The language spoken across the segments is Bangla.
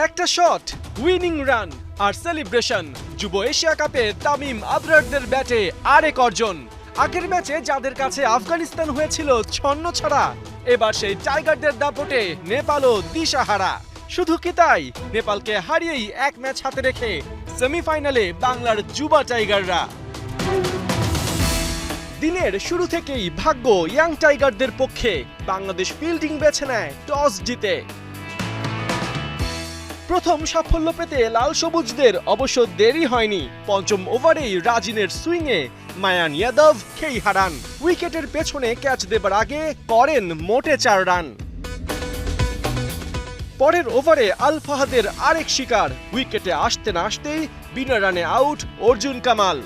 একটা শট, উইনিং রান আর সেলিব্রেশন। যুব এশিয়া কাপে তামিম আবরারদের ব্যাটে আরেক অর্জন। আগের ম্যাচে যাদের কাছে আফগানিস্তান হয়েছিল ছন্নছাড়া, এবার সেই টাইগারদের দাপটে নেপালও দিশাহারা। শুধু কি তাই, নেপালকে হারিয়েই এক ম্যাচ হাতে রেখে সেমিফাইনালে বাংলার যুবা টাইগাররা। দিনের শুরু থেকেই ভাগ্য ইয়াং টাইগারদের পক্ষে। বাংলাদেশ ফিল্ডিং বেছে নেয় টস জিতে। প্রথম সাফল্য পেতে লাল সবুজদের অবশ্য দেরি হয়নি। পঞ্চম ওভারেই রাজিনের সুইংয়ে মায়ান ইয়াদব খেই হারান। উইকেটের পেছনে ক্যাচ দেবার আগে করেন মোটে 4 রান। পরের ওভারে আল ফাহাদের আরেক শিকার। উইকেটে আসতে না আসতেই বিনা রানে আউট অর্জুন কামাল।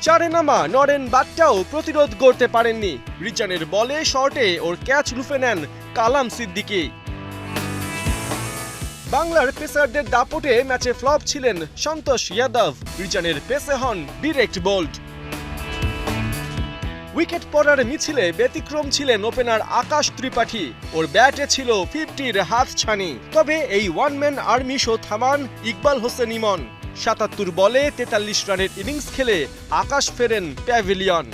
4-এ নামা নরেন বাট্টাও প্রতিরোধ করতে পারেননি। রিচানের বলে শর্টে ওর ক্যাচ লুফে নেন কালাম সিদ্দিকী। বাংলার পেসারদের দাপটে ম্যাচে ফ্লপ ছিলেন সন্তোষ যাদব। রিচানের পেসে হন ডিরেক্ট বোল্ড। উইকেট পড়ার মিছিলে ব্যতিক্রম ছিলেন ওপেনার আকাশ ত্রিপাঠী। ওর ব্যাটে ছিল 50-র হাতছানি। তবে এই ওয়ান ম্যান আর্মি শো থামান ইকবাল হোসেন ইমন। ৭৭ বলে ৪৩ রানের ইনিংস খেলে আকাশ ফেরেন প্যাভিলিয়ন।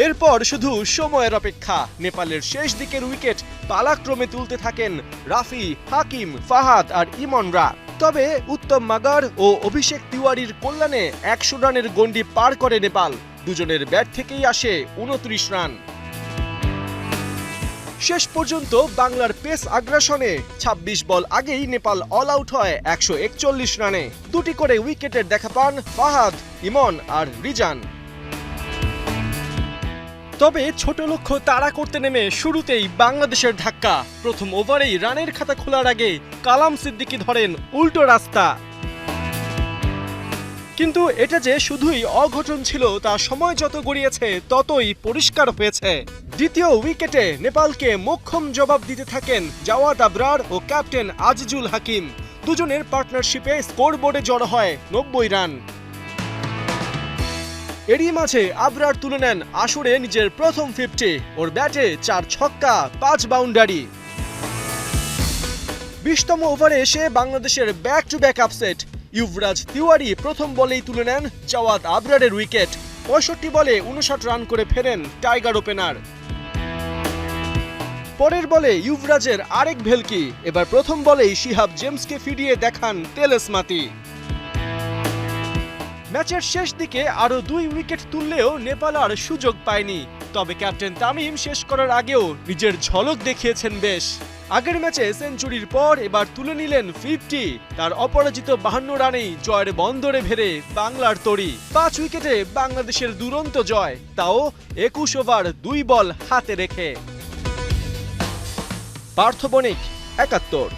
এরপর শুধু সময়ের অপেক্ষা। নেপালের শেষ দিকের উইকেট পালাক্রমে তুলতে থাকেন রাফি, হাকিম, ফাহাদ আর ইমনরা। তবে উত্তম মাগার ও অভিষেক তিওয়ারির কল্যাণে ১০০ রানের গন্ডি পার করে নেপাল। দুজনের ব্যাট থেকেই আসে ২৯ রান। শেষ পর্যন্ত বাংলার পেস আগ্রাসনে ২৬ বল আগেই নেপাল অল আউট হয় ১৪১ রানে। দুটি করে উইকেটের দেখা পান ফাহাদ, ইমন আর রিজান। তবে ছোট লক্ষ্য তাড়া করতে নেমে শুরুতেই বাংলাদেশের ধাক্কা। প্রথম ওভারেই রানের খাতা খোলার আগে কালাম সিদ্দিকী ধরেন উল্টো রাস্তা। কিন্তু এটা যে শুধুই অঘটন ছিল তা সময় যত গড়িয়েছে ততই পরিষ্কার হয়েছে। দ্বিতীয় উইকেটে নেপালকে মোক্ষম জবাব দিতে থাকেন জাওয়াদ আবরার ও ক্যাপ্টেন আজিজুল হাকিম। দুজনের পার্টনারশিপে স্কোরবোর্ডে জড়ো হয় ৯০ রান। এরই মাঝে আবরার তুলে নেন আসরে নিজের প্রথম 50। ওর ব্যাটে 4 ছক্কা 5 বাউন্ডারি। ২০তম ওভারে এসে বাংলাদেশের back to back upset. Yuvraj Tiwari প্রথম বলেই তুলে নেন জাওয়াদ আবরারের উইকেট। ৬৫ বলে ৫৯ রান করে ফেরেন টাইগার ওপেনার। পরের বলে ইউবরাজের আরেক ভেলকি। এবার প্রথম বলেই শিহাব জেমসকে ফিরিয়ে দেখান তেলেসমাতি। ম্যাচের শেষ দিকে আরো 2 উইকেট তুললেও নেপাল আর সুযোগ পায়নি। তবে ক্যাপ্টেন তামিম শেষ করার আগেও নিজের ঝলক দেখিয়েছেন বেশ। আগের ম্যাচে সেঞ্চুরির পর এবার তুলে নিলেন 50। তার অপরাজিত 52 রানেই জয়ের বন্দরে ভেড়ে বাংলার তরি। 5 উইকেটে বাংলাদেশের দুরন্ত জয়, তাও 21 ওভার 2 বল হাতে রেখে। পার্থ বণিক, ৭১।